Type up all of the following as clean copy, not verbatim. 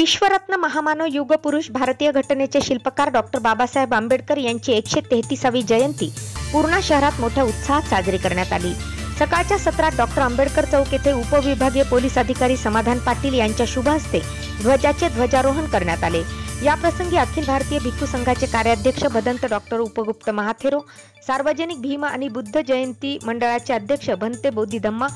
विश्वरत्न महामानव युगपुरुष भारतीय घटनेचे शिल्पकार डॉक्टर बाबासाहेब आंबेडकर यांची 133वी जयंती पूर्णा शहरात मोठ्या उत्साहात साजरी करण्यात आली। सकाळच्या सत्रात डॉक्टर आंबेडकर चौक येथे उपविभागीय पोलीस अधिकारी समाधान पाटील यांच्या शुभ हस्ते ध्वजाचे ध्वजारोहण करण्यात आले। या प्रसंगी अखिल भारतीय भिक्खू संघाचे कार्याध्यक्ष भदंत डॉक्टर उपगुप्त महाथेरो, सार्वजनिक भीम आणि बुद्ध जयंती मंडळाचे अध्यक्ष भंते बोधी धम्मा,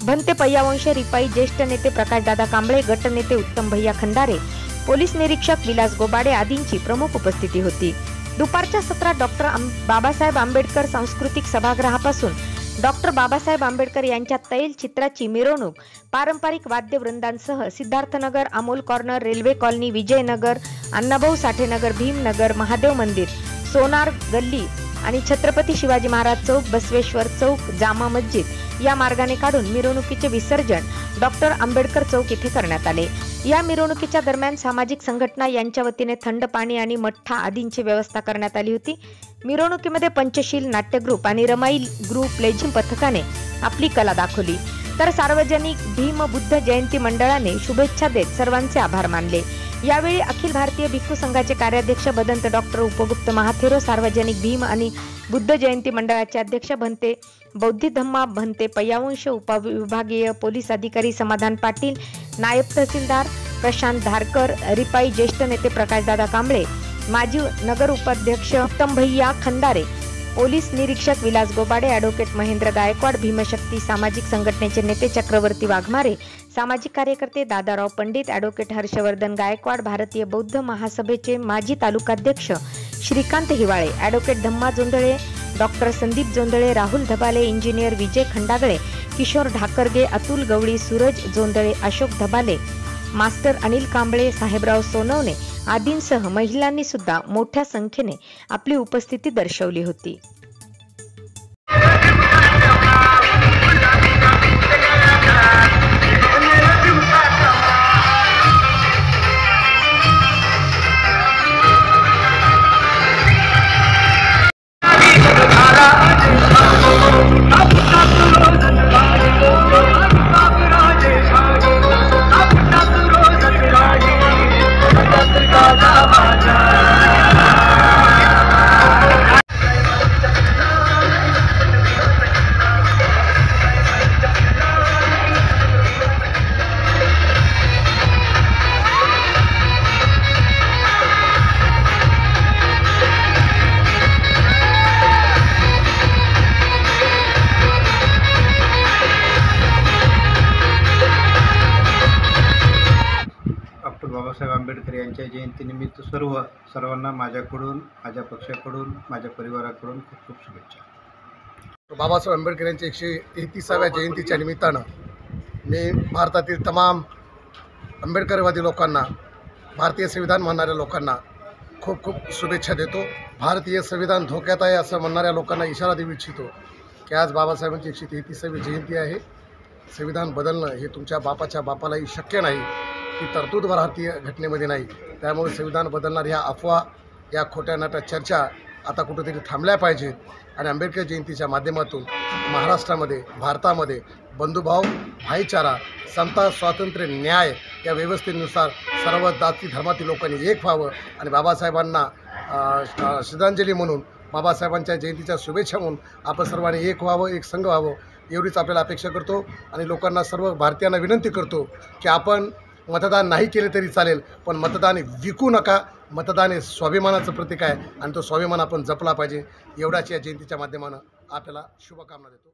भंते पय्यावंश रिपाई, ज्येष्ठ नेते प्रकाशदादा कांबळे, गटनेते उत्तम भैया खंदारे, पोलीस निरीक्षक विलास गोबाडे आदींची प्रमुख उपस्थिती होती। दुपारच्या सत्रात डॉक्टर बाबासाहेब आंबेडकर सांस्कृतिक सभागृहापासून डॉक्टर बाबासाहेब आंबेडकर यांच्या तैल चित्राची मिरवणूक पारंपरिक वाद्यवृंदांसह Siddharthnagar, Amol corner, railway colony, Vijaynagar, Annabhau Sathe Nagar, Bhimnagar, Mahadev मंदिर, सोनार गल्ली आणि छत्रपती शिवाजी महाराज चौक, बसवेश्वर चौक, जामा मस्जिद या मार्गाने काढून मिरवणुकीचे विसर्जन डॉक्टर आंबेडकर चौक येथे करण्यात आले। या मिरवणुकीच्या दरम्यान सामाजिक संघटना यांच्या वतीने थंड पाणी आणि मठ्ठा आदींची व्यवस्था करण्यात आली होती। मिरवणुकीमध्ये पंचशील नाट्य ग्रुप आणि रमाई ग्रुप लेझिम पथकाने आपली कला दाखवली, तर सार्वजनिक भीम बुद्ध जयंती मंडळाने शुभेच्छा देत सर्वांचे आभार मानले। यावेळी अखिल भारतीय भिक्खू संघाचे कार्याध्यक्ष भदंत डॉक्टर उपगुप्त महाथेरो, सार्वजनिक भीम आणि बुद्ध जयंती मंडळाचे अध्यक्ष भंते बोधी धम्मा, भंते पय्यावंश, उपविभागीय पोलीस अधिकारी समाधान पाटील, नायब तहसीलदार प्रशांत धारकर, रिपाई, ज्येष्ठ नेते प्रकाशदादा कांबळे, माजी नगर उपाध्यक्ष उत्तम भैया खंदारे, पोलीस निरीक्षक विलास गोबाडे, ॲडव्होकेट महेंद्र गायकवाड, भीमशक्ती सामाजिक संघटनेचे नेते चक्रवर्ती वाघमारे, सामाजिक कार्यकर्ते दादाराव पंडित, ॲडव्होकेट हर्षवर्धन गायकवाड, भारतीय बौद्ध महासभेचे माजी तालुकाध्यक्ष श्रीकांत हिवाळे, ॲडव्होकेट धम्मा जोंधळे, डॉक्टर संदीप जोंधळे, राहुल धबाले, इंजिनियर विजय खंडागळे, किशोर ढाकरगे, अतुल गवळी, सूरज जोंधळे, अशोक धबाले, मास्टर अनिल कांबळे, साहेबराव सोनवणे आदींसह महिलांनी सुद्धा मोठ्या संख्येने आपली उपस्थिती दर्शवली होती। डॉक्टर बाबासाहेब आंबेडकर यांच्या जयंतीनिमित्त सर्वांना माझ्याकडून, माझ्या पक्षाकडून, माझ्या परिवाराकडून खूप खूप शुभेच्छा। बाबासाहेब आंबेडकर यांच्या 133व्या जयंतीच्या निमित्तानं मी भारतातील तमाम आंबेडकरवादी लोकांना, भारतीय संविधान मानणाऱ्या लोकांना खूप खूप शुभेच्छा देतो। भारतीय संविधान धोक्यात आहे असं म्हणणाऱ्या लोकांना इशारा देऊ इच्छितो की आज बाबासाहेबांची 133वी जयंती आहे। संविधान बदलणं हे तुमच्या बापाच्या बापालाही शक्य नाही, ही तरतूद भारतीय घटनेमध्ये नाही। त्यामुळे संविधान बदलणार ह्या अफवा, या खोट्या नाट्या चर्चा आता कुठेतरी थांबल्या पाहिजेत आणि आंबेडकर जयंतीच्या माध्यमातून महाराष्ट्रामध्ये, भारतामध्ये बंधुभाव, भाईचारा, समता, स्वातंत्र्य, न्याय या व्यवस्थेनुसार सर्व जाती धर्मातील लोकांनी एक व्हावं आणि बाबासाहेबांना श्रद्धांजली म्हणून, बाबासाहेबांच्या जयंतीच्या शुभेच्छा म्हणून आपण सर्वांनी एक व्हावं, एक संघ व्हावं एवढीच आपल्याला अपेक्षा करतो। आणि लोकांना, सर्व भारतीयांना विनंती करतो की आपण मतदान नाही केले तरी चालेल, पण मतदान विकू नका। मतदान हे स्वाभिमानाचं प्रतीक आहे आणि तो स्वाभिमान आपण जपला पाहिजे। एवढाच या जयंतीच्या माध्यमानं आपल्याला शुभकामना देतो।